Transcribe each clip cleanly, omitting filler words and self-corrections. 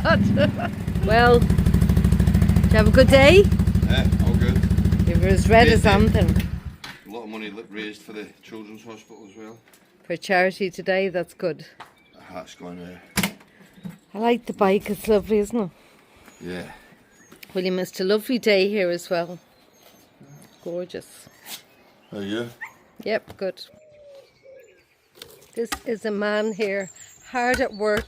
Well, did you have a good day? Yeah, all good. You were as red as anything. A lot of money raised for the children's hospital as well. For charity today, that's good. The hat's gone there. I like the bike, it's lovely, isn't it? Yeah. Well, you missed a lovely day here as well. Gorgeous. How are you? Yep, good. This is a man here, hard at work.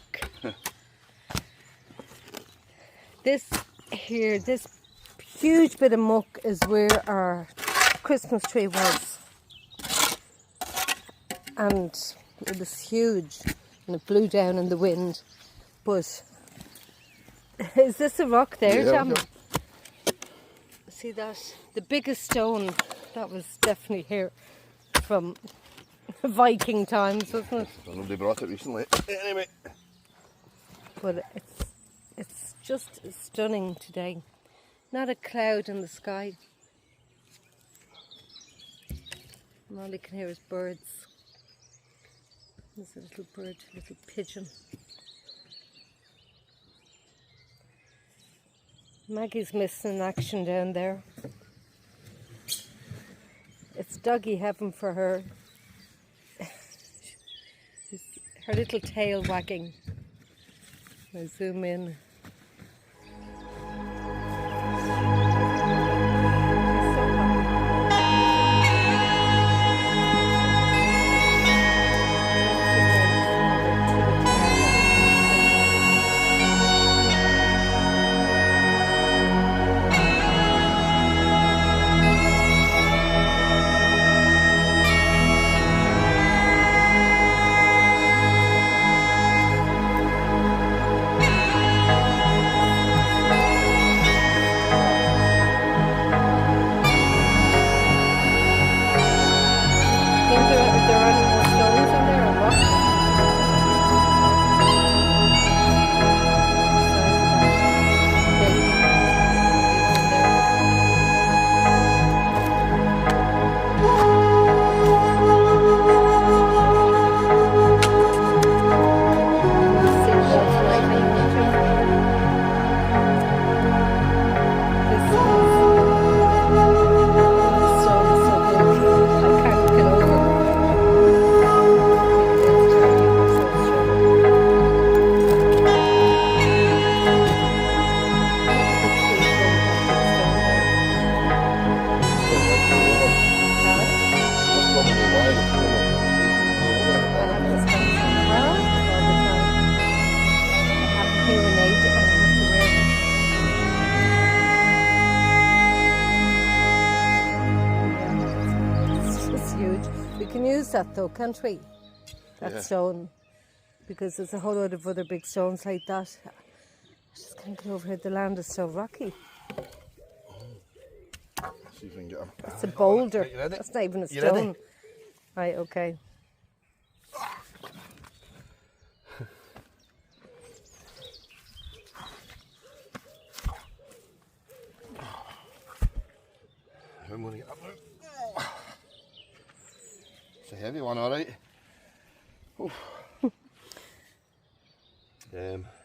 This huge bit of muck is where our Christmas tree was. And it was huge and it blew down in the wind. But is this a rock there, Yeah, Jam? okay. See that? The biggest stone, that was definitely here from Viking times, wasn't it? Nobody brought it recently. Anyway. But it's just stunning today. Not a cloud in the sky. And all you can hear is birds. There's a little bird, a little pigeon. Maggie's missing in action down there. It's doggy heaven for her. Her little tail wagging. I zoom in. That though, can't we? That stone, because there's a whole lot of other big stones like that. I just can't get over here. The land is so rocky. See if we can get him. It's a boulder. Right, that's not even a You stone. ready? Right, okay. I'm going to get up now. It's a heavy one, alright.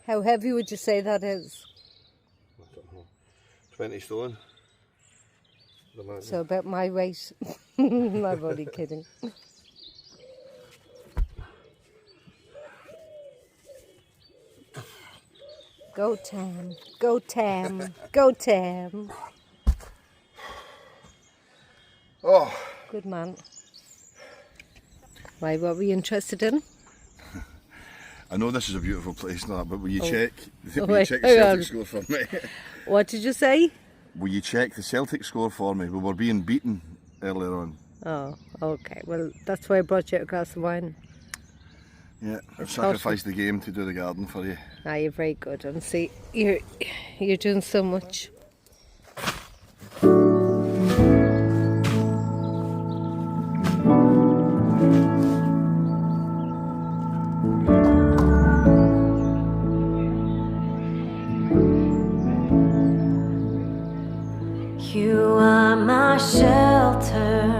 How heavy would you say that is? I don't know. 20 stone. So about my weight. I'm only kidding. Go Tam, go Tam, go Tam. Oh. Good man. Why, what were you interested in? I know this is a beautiful place and that, but will you check the Celtic score for me? What did you say? Will you check the Celtic score for me? We were being beaten earlier on. Oh, okay. Well, that's why I brought you a glass of wine. Yeah, I've sacrificed the game to do the garden for you. Ah, you're very good. And see, you're doing so much. You are my shelter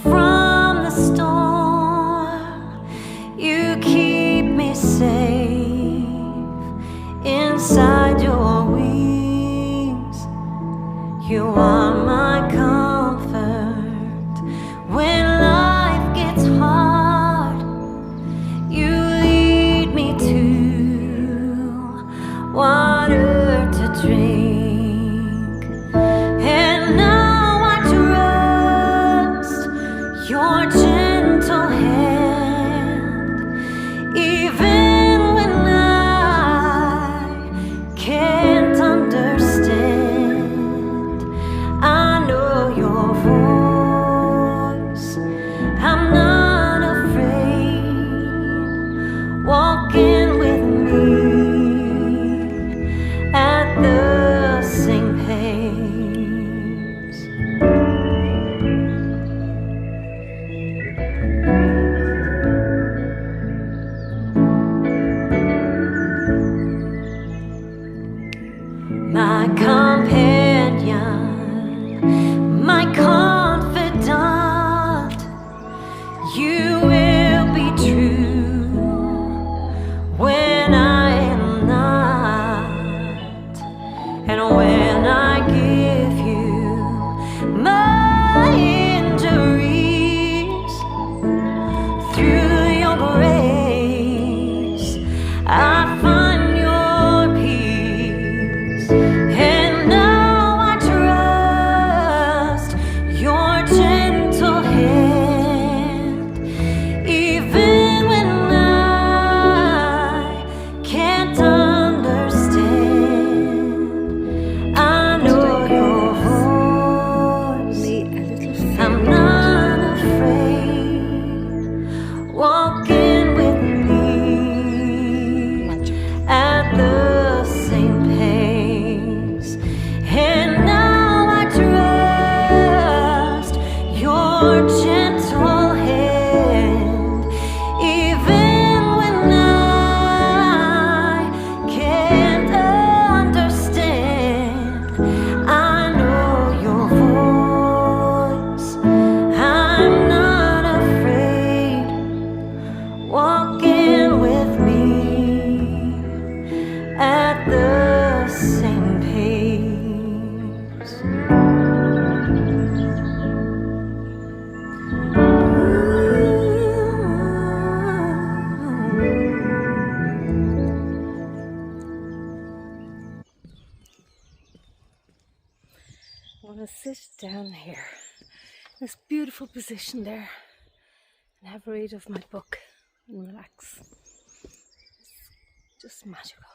from the storm. You keep me safe my companion, my confidant. You will be true when I am not, and when I give you my injuries. Through your grace, I find your peace, and now I trust your gentle hand, even when I can't understand. I know your voice. I'm not afraid. Walking with me at the same pace, and now I trust your gentle hand, even when I can't understand. I know your voice. I'm not afraid. Walking with me at the same pace. I'm going to sit down here, this beautiful position there, and have a read of my book and relax. It's just magical.